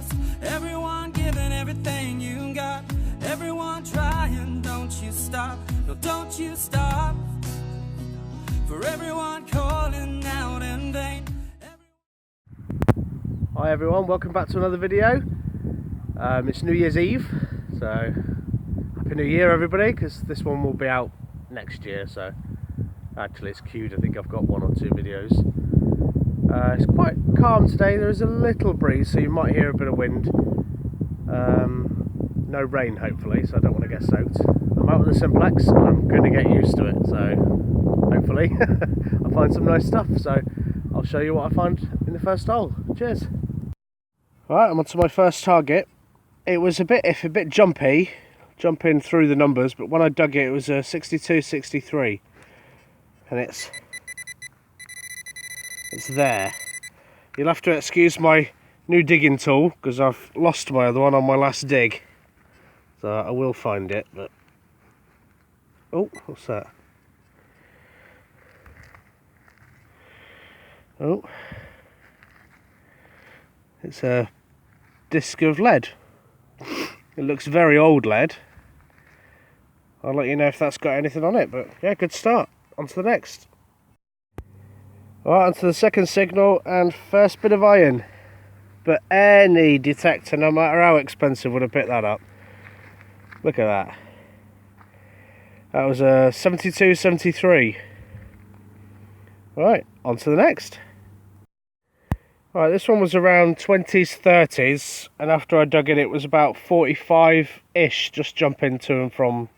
us. Everyone giving everything you got. Everyone trying, don't you stop. No, don't you stop. For everyone calling out in vain. Hi everyone, welcome back to another video. It's New Year's Eve, so Happy New Year everybody, because this one will be out next year, so actually it's queued. I think I've got 1 or 2 videos. It's quite calm today. There is a little breeze, so you might hear a bit of wind. No rain hopefully, so I don't want to get soaked. I'm out with the Simplex and I'm going to get used to it, so hopefully I'll find some nice stuff. So I'll show you what I find in the first hole. Cheers. Alright, I'm on to my first target. It was a bit jumpy, jumping through the numbers, but when I dug it, it was a 62-63, and it's there. You'll have to excuse my new digging tool because I've lost my other one on my last dig, so I will find it. But oh, what's that? Oh, it's a disc of lead. It looks very old lead. I'll let you know if that's got anything on it, but yeah, good start. On to the next. Alright, on to the second signal and first bit of iron. But any detector, no matter how expensive, would have picked that up. Look at that. That was a 72-73. Right, on to the next. Right, this one was around 20s, 30s, and after I dug in it was about 45-ish, just jumping to and from.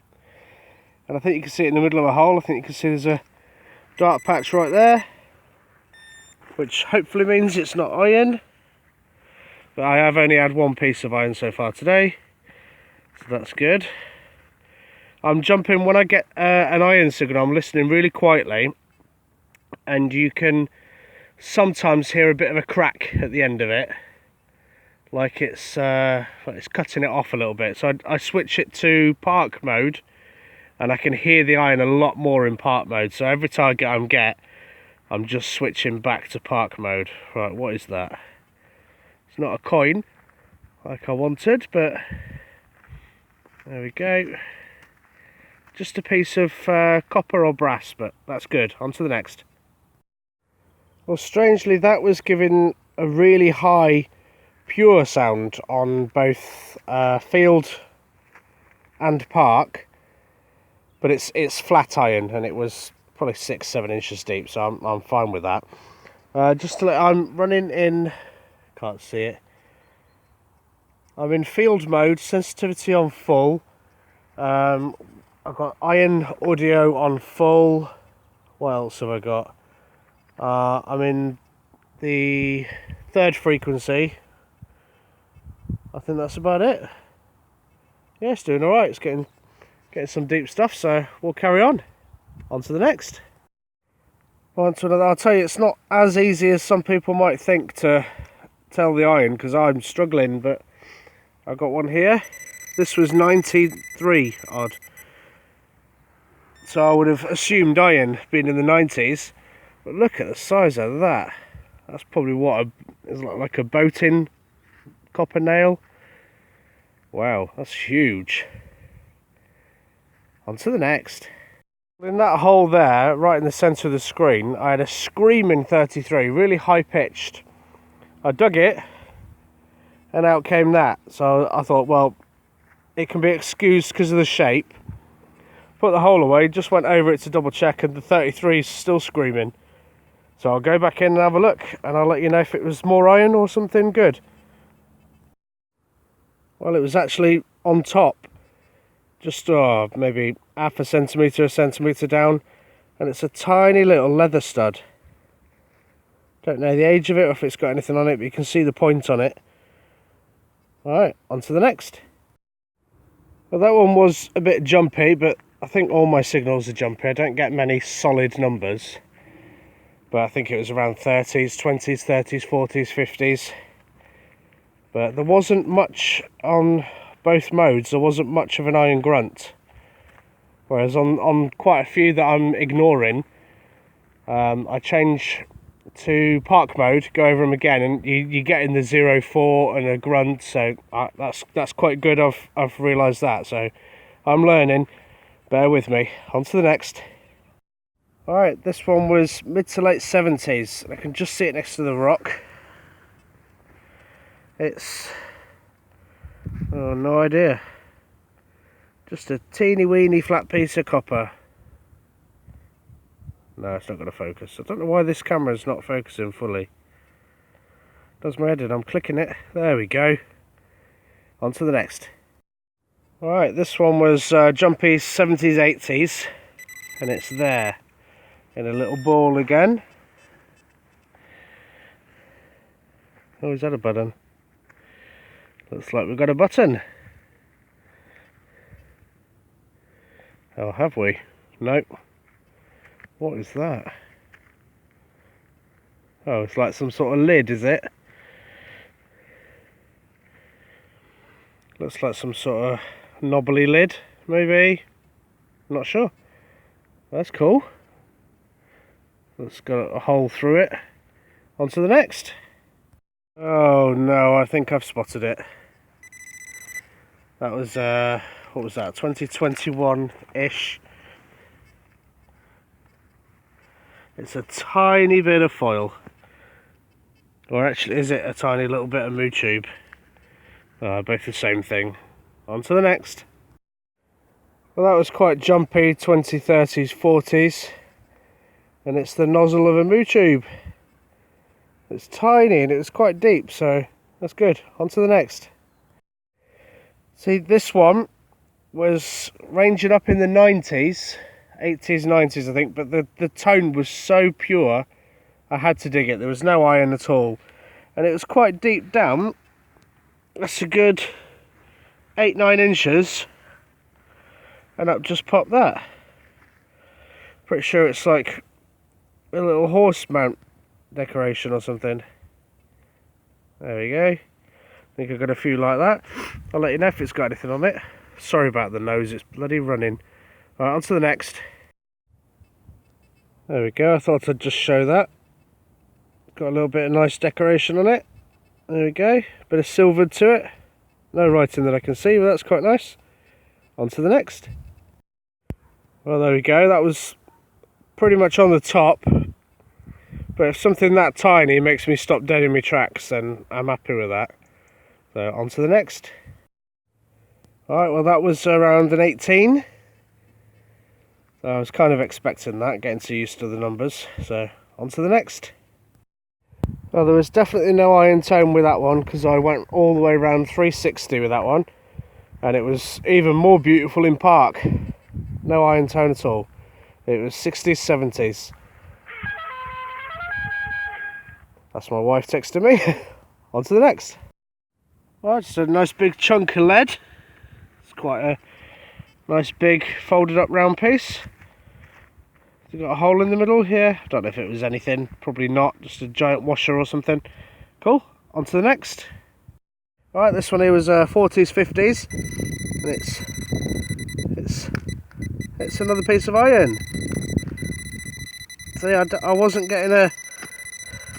And I think you can see it in the middle of a hole. I think you can see there's a dark patch right there, which hopefully means it's not iron. But I have only had 1 piece of iron so far today, so that's good. I'm jumping, when I get an iron signal, I'm listening really quietly, and you can sometimes hear a bit of a crack at the end of it, like it's cutting it off a little bit. So I switch it to park mode, and I can hear the iron a lot more in park mode. So every target I get, I'm just switching back to park mode. Right, what is that? It's not a coin like I wanted, but there we go. Just a piece of copper or brass, but that's good. On to the next. Well, strangely, that was giving a really high pure sound on both field and park, but it's flat iron, and it was probably 6-7 inches deep, so I'm fine with that. Just to let, I'm running in, can't see it. I'm in field mode, sensitivity on full. I've got iron audio on full. What else have I got? I'm in the 3rd frequency. I think that's about it. Yeah, it's doing alright. It's getting some deep stuff, so we'll carry on. On to the next. On to another. I'll tell you, it's not as easy as some people might think to tell the iron, because I'm struggling, but I've got one here. This was 93 odd. So I would have assumed iron being in the 90s. But look at the size of that. That's probably what is like a boating copper nail. Wow, that's huge. On to the next. In that hole there, right in the centre of the screen, I had a screaming 33, really high pitched. I dug it, and out came that. So I thought, well, it can be excused because of the shape. Put the hole away, just went over it to double check, and the 33 is still screaming. So I'll go back in and have a look, and I'll let you know if it was more iron or something good. Well, it was actually on top, just maybe half a centimetre down, and it's a tiny little leather stud. Don't know the age of it or if it's got anything on it, but you can see the point on it. Alright, on to the next. Well, that one was a bit jumpy, but I think all my signals are jumpy. I don't get many solid numbers, but I think it was around 30s, 20s, 30s, 40s, 50s. But there wasn't much on both modes. There wasn't much of an iron grunt. Whereas on quite a few that I'm ignoring, I change to park mode, go over them again, and you get in the 0.4 and a grunt, so that's quite good. I've realised that, so I'm learning. Bear with me. On to the next. Alright, this one was mid to late 70s. I can just see it next to the rock. It's... oh, no idea. Just a teeny weeny flat piece of copper. No, it's not going to focus. I don't know why this camera's not focusing fully. Does my head in. I'm clicking it. There we go. On to the next. Alright, this one was Jumpy's 70s, 80s. And it's there. In a little ball again. Oh, is that a button? Looks like we've got a button. Oh, have we? Nope. What is that? Oh, it's like some sort of lid, is it? Looks like some sort of knobbly lid, maybe. Not sure. That's cool. It's got a hole through it. On to the next. Oh no, I think I've spotted it. That was, what was that, 2021-ish. It's a tiny bit of foil. Or actually, is it a tiny little bit of moo tube? Both the same thing. On to the next. Well, that was quite jumpy, 2030s, 40s. And it's the nozzle of a moo tube. It's tiny and it was quite deep, so that's good. On to the next. See, this one was ranging up in the 90s. 80s, 90s I think, but the tone was so pure I had to dig it. There was no iron at all, and it was quite deep down. That's a good 8-9 inches, and up just popped that. Pretty sure it's like a little horse mount decoration or something. There we go. I think I've got a few like that. I'll let you know if it's got anything on it. Sorry about the nose, it's bloody running. Right, on to the next. There we go, I thought I'd just show that. Got a little bit of nice decoration on it. There we go, bit of silvered to it. No writing that I can see, but that's quite nice. On to the next. Well, there we go, that was pretty much on the top. But if something that tiny makes me stop dead in my tracks, then I'm happy with that. So, on to the next. Alright, well that was around an 18. So I was kind of expecting that, getting so used to the numbers. So, on to the next. Well, there was definitely no iron tone with that one, because I went all the way around 360 with that one. And it was even more beautiful in park. No iron tone at all. It was 60s, 70s. That's my wife texting me. On to the next. Well, just a nice big chunk of lead. It's quite a nice big folded up round piece. It's got a hole in the middle here. I don't know if it was anything, probably not, just a giant washer or something. Cool, on to the next. Alright, this one here was 40s, 50s. And it's another piece of iron. See, I wasn't getting a...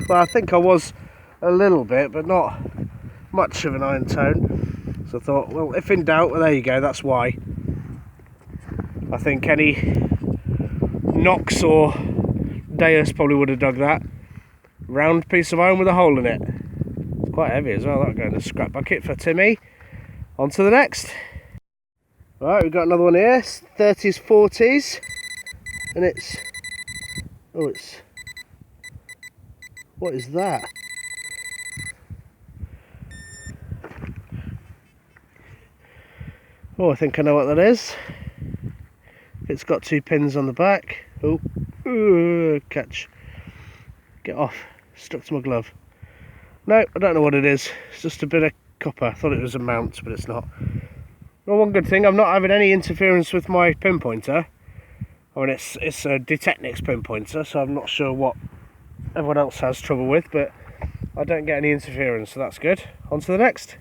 well, I think I was a little bit, but not much of an iron tone. So I thought, well, if in doubt, well, there you go, that's why. I think any Knox or Deus probably would have dug that. Round piece of iron with a hole in it. It's quite heavy as well, that'll go in a scrap bucket for Timmy. On to the next. Right, we've got another one here, 30s, 40s. And it's... oh, it's... what is that? Oh, I think I know what that is. It's got 2 pins on the back. Oh, catch. Get off. Stuck to my glove. No, I don't know what it is. It's just a bit of copper. I thought it was a mount, but it's not. Well, one good thing, I'm not having any interference with my pinpointer. I mean, it's a Detechnix pinpointer, so I'm not sure what everyone else has trouble with, but I don't get any interference, so that's good. On to the next.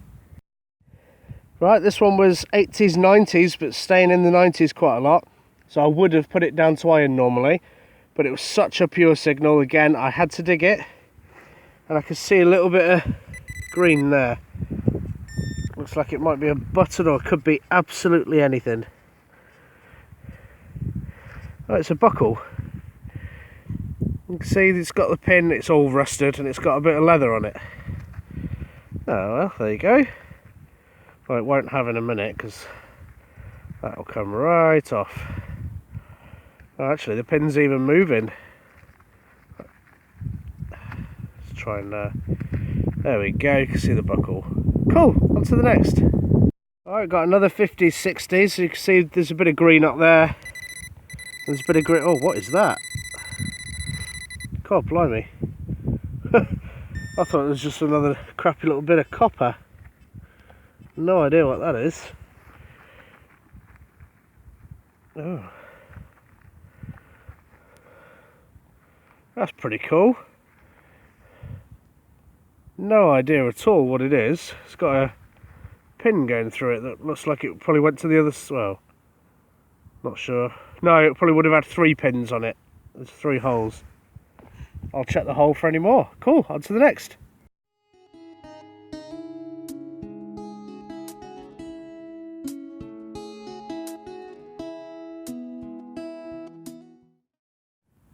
Right, this one was 80s, 90s, but staying in the 90s quite a lot. So I would have put it down to iron normally, but it was such a pure signal. Again, I had to dig it, and I could see a little bit of green there. Looks like it might be a button, or it could be absolutely anything. Oh, it's a buckle. You can see it's got the pin, it's all rusted, and it's got a bit of leather on it. Oh well, there you go. Well, it won't have in a minute, because that'll come right off. Oh, actually, the pin's even moving. Let's try and... there we go, you can see the buckle. Cool, on to the next. Alright, got another 50s, 60s. So you can see there's a bit of green up there. There's a bit of green. Oh, what is that? God blimey. I thought it was just another crappy little bit of copper. No idea what that is. Oh. That's pretty cool. No idea at all what it is. It's got a pin going through it that looks like it probably went to the other... well, not sure. No, it probably would have had 3 pins on it. There's 3 holes. I'll check the hole for any more. Cool, on to the next.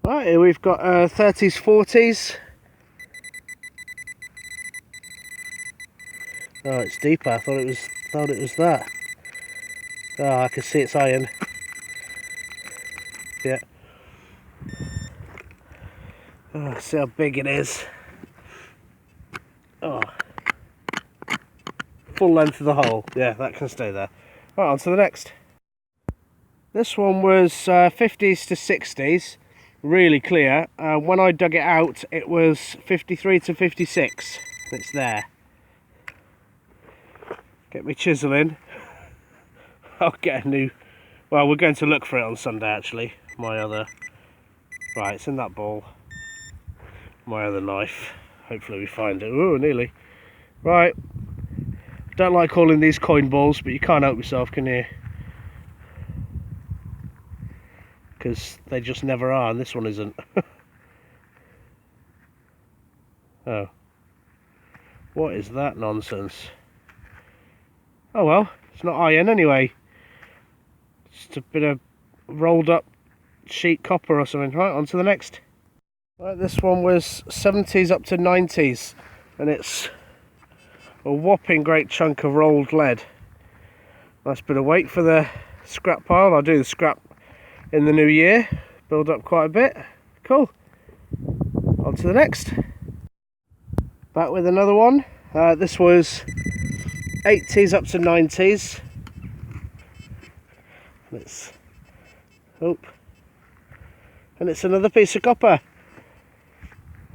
Right, here we've got 30s, 40s. Oh, it's deeper. I thought it was that. Oh, I can see it's iron. Yeah. Oh, see how big it is. Oh. Full length of the hole. Yeah, that can stay there. Right, on to the next. This one was 50s to 60s. Really clear. When I dug it out, it was 53 to 56. It's there. Get me chisel in. I'll get a new... well, we're going to look for it on Sunday, actually. My other... right, it's in that bowl. My other knife. Hopefully we find it. Ooh, nearly. Right. Don't like calling these coin balls, but you can't help yourself, can you? Because they just never are, and this one isn't. Oh. What is that nonsense? Oh well, it's not iron anyway. Just a bit of rolled up sheet copper or something. Right, on to the next. Right, this one was 70s up to 90s, and it's a whopping great chunk of rolled lead. Nice bit of weight for the scrap pile. I'll do the scrap in the new year. Build up quite a bit. Cool. On to the next. Back with another one. This was 80s up to 90s. And it's another piece of copper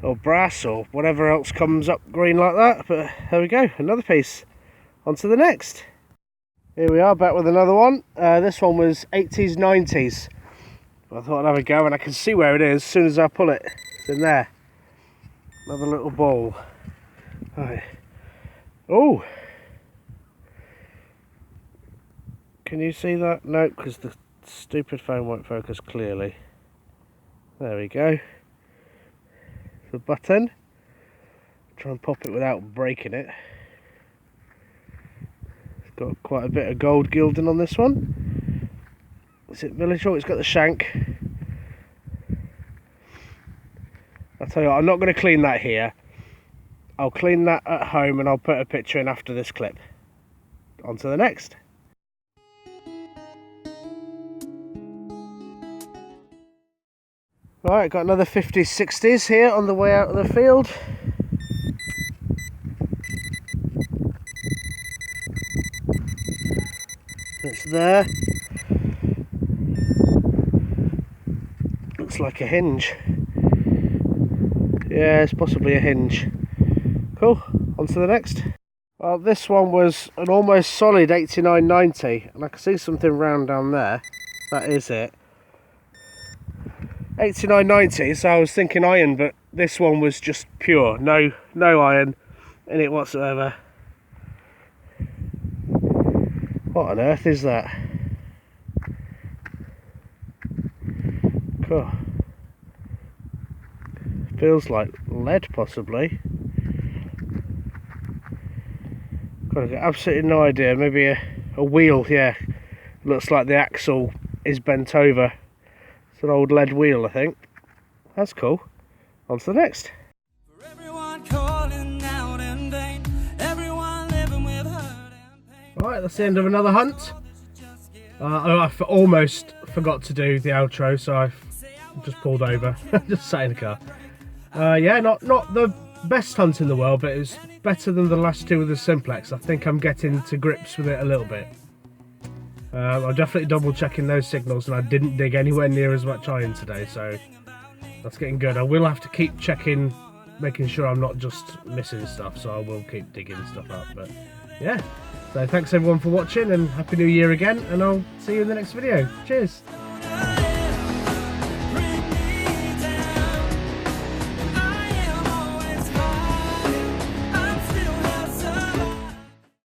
or brass or whatever else comes up green like that. But there we go, another piece. On to the next. Here we are, back with another one. This one was 80s, 90s. I thought I'd have a go, and I can see where it is as soon as I pull it. It's in there. Another little ball. Right. Oh! Can you see that? No, because the stupid phone won't focus clearly. There we go. The button. Try and pop it without breaking it. It's got quite a bit of gold gilding on this one. Is it village? Oh, it's got the shank. I'll tell you what, I'm not going to clean that here. I'll clean that at home and I'll put a picture in after this clip. On to the next. Right, got another 50s, 60s here on the way out of the field. It's there. Looks like a hinge. Yeah, it's possibly a hinge. Cool, on to the next. Well, this one was an almost solid 89-90, and I can see something round down there. That is it. 89-90, so I was thinking iron, but this one was just pure. No iron in it whatsoever. What on earth is that? Cool. Feels like lead, possibly. Got absolutely no idea. Maybe a wheel, yeah. Looks like the axle is bent over. It's an old lead wheel, I think. That's cool. On to the next. For everyone calling out in vain, everyone living with hurt and pain. Alright, that's the end of another hunt. I almost forgot to do the outro, so I just pulled over. Just sat in the car. Yeah, not the best hunt in the world, but it's better than the last two with the Simplex. I think I'm getting to grips with it a little bit. I'm definitely double checking those signals, and I didn't dig anywhere near as much iron today, so that's getting good. I will have to keep checking, making sure I'm not just missing stuff, so I will keep digging stuff up. But yeah, so thanks everyone for watching, and Happy New Year again, and I'll see you in the next video. Cheers.